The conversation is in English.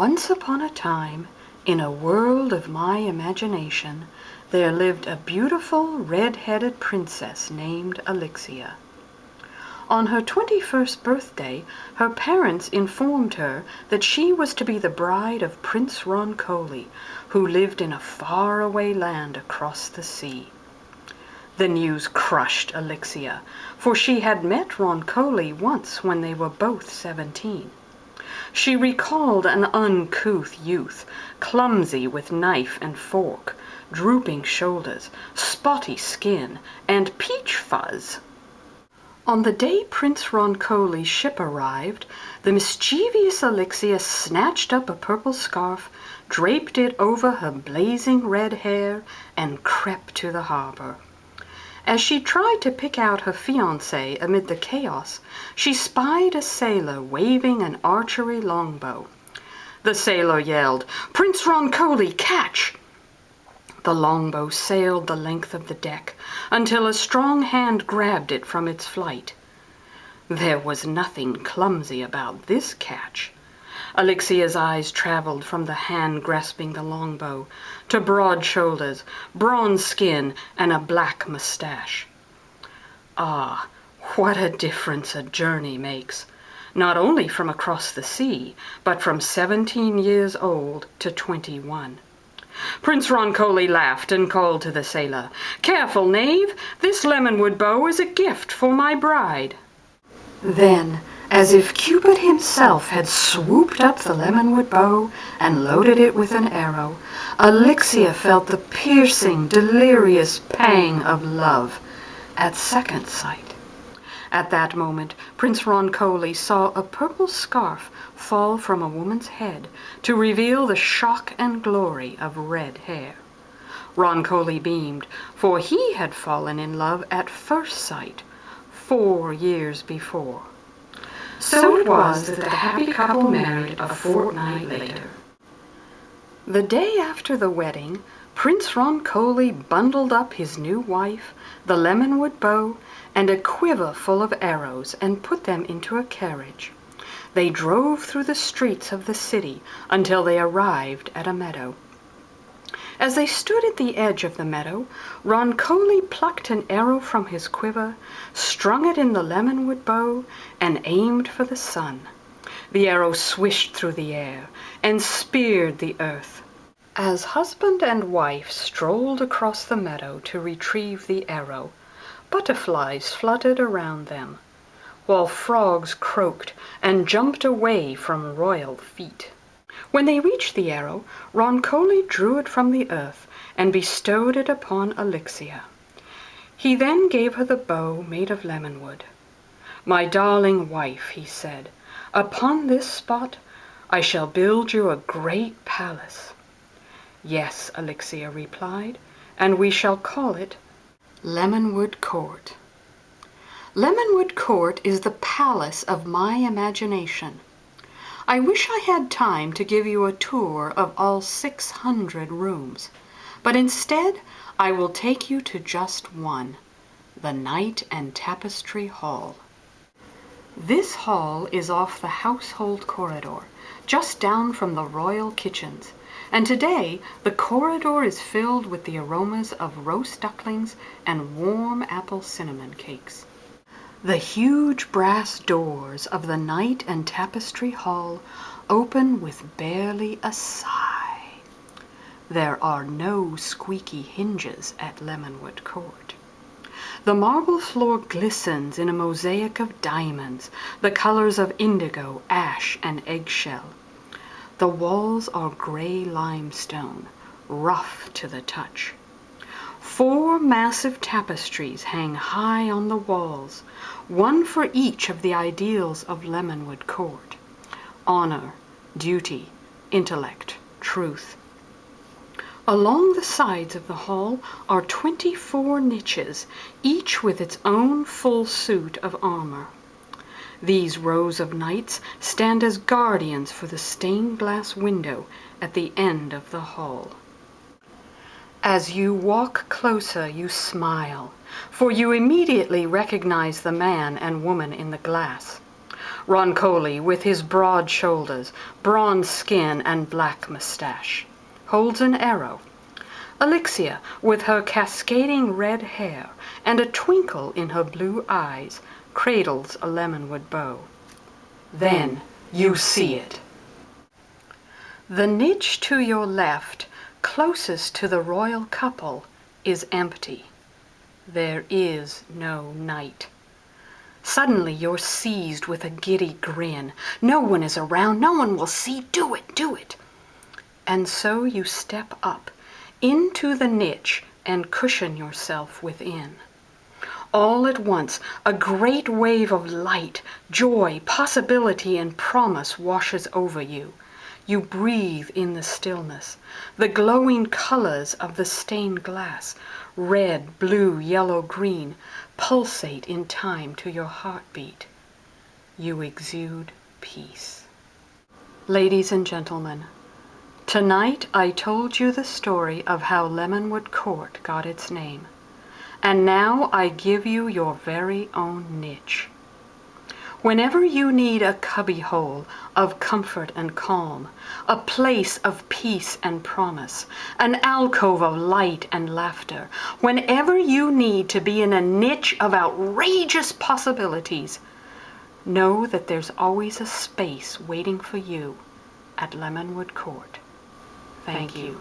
Once upon a time, in a world of my imagination, there lived a beautiful red-headed princess named Alexia. On her 21st birthday, her parents informed her that she was to be the bride of Prince Roncoli, who lived in a faraway land across the sea. The news crushed Alexia, for she had met Roncoli once when they were both 17. She recalled an uncouth youth, clumsy with knife and fork, drooping shoulders, spotty skin, and peach fuzz. On the day Prince Roncoli's ship arrived, the mischievous Alexia snatched up a purple scarf, draped it over her blazing red hair, and crept to the harbor. As she tried to pick out her fiancé amid the chaos, she spied a sailor waving an archery longbow. The sailor yelled, "Prince Roncoli, catch!" The longbow sailed the length of the deck until a strong hand grabbed it from its flight. There was nothing clumsy about this catch. Alexia's eyes traveled from the hand grasping the longbow to broad shoulders, bronze skin, and a black mustache. Ah, what a difference a journey makes, not only from across the sea, but from 17 years old to 21. Prince Roncoli laughed and called to the sailor, "Careful, knave, this Lemonwood bow is a gift for my bride." Then, as if Cupid himself had swooped up the Lemonwood bow and loaded it with an arrow, Alexia felt the piercing, delirious pang of love at second sight. At that moment, Prince Roncoli saw a purple scarf fall from a woman's head to reveal the shock and glory of red hair. Roncoli beamed, for he had fallen in love at first sight 4 years before. So it was that the happy couple married a fortnight later. The day after the wedding, Prince Roncoli bundled up his new wife, the Lemonwood bow, and a quiver full of arrows, and put them into a carriage. They drove through the streets of the city until they arrived at a meadow. As they stood at the edge of the meadow, Roncoli plucked an arrow from his quiver, strung it in the Lemonwood bow, and aimed for the sun. The arrow swished through the air and speared the earth. As husband and wife strolled across the meadow to retrieve the arrow, butterflies fluttered around them, while frogs croaked and jumped away from royal feet. When they reached the arrow, Roncoli drew it from the earth and bestowed it upon Alexia. He then gave her the bow made of lemonwood. "My darling wife," he said, "upon this spot I shall build you a great palace." "Yes," Alexia replied, "and we shall call it Lemonwood Court." Lemonwood Court is the palace of my imagination. I wish I had time to give you a tour of all 600 rooms, but instead I will take you to just one, the Night and Tapestry Hall. This hall is off the household corridor, just down from the royal kitchens, and today the corridor is filled with the aromas of roast ducklings and warm apple cinnamon cakes. The huge brass doors of the Night and Tapestry Hall open with barely a sigh. There are no squeaky hinges at Lemonwood Court. The marble floor glistens in a mosaic of diamonds, the colors of indigo, ash, and eggshell. The walls are gray limestone, rough to the touch. 4 massive tapestries hang high on the walls, one for each of the ideals of Lemonwood Court: honor, duty, intellect, truth. Along the sides of the hall are 24 niches, each with its own full suit of armor. These rows of knights stand as guardians for the stained glass window at the end of the hall. As you walk closer, you smile, for you immediately recognize the man and woman in the glass. Roncoli, with his broad shoulders, bronze skin, and black mustache, holds an arrow. Elixia, with her cascading red hair and a twinkle in her blue eyes, cradles a lemonwood bow. Then you see it. The niche to your left, closest to the royal couple, is empty. There is no knight. Suddenly you're seized with a giddy grin. No one is around, no one will see. Do it, do it. And so you step up into the niche and cushion yourself within. All at once, a great wave of light, joy, possibility, and promise washes over you. You breathe in the stillness, the glowing colors of the stained glass, red, blue, yellow, green, pulsate in time to your heartbeat. You exude peace. Ladies and gentlemen, tonight I told you the story of how Lemonwood Court got its name. And now I give you your very own niche. Whenever you need a cubbyhole of comfort and calm, a place of peace and promise, an alcove of light and laughter, whenever you need to be in a niche of outrageous possibilities, know that there's always a space waiting for you at Lemonwood Court. Thank you.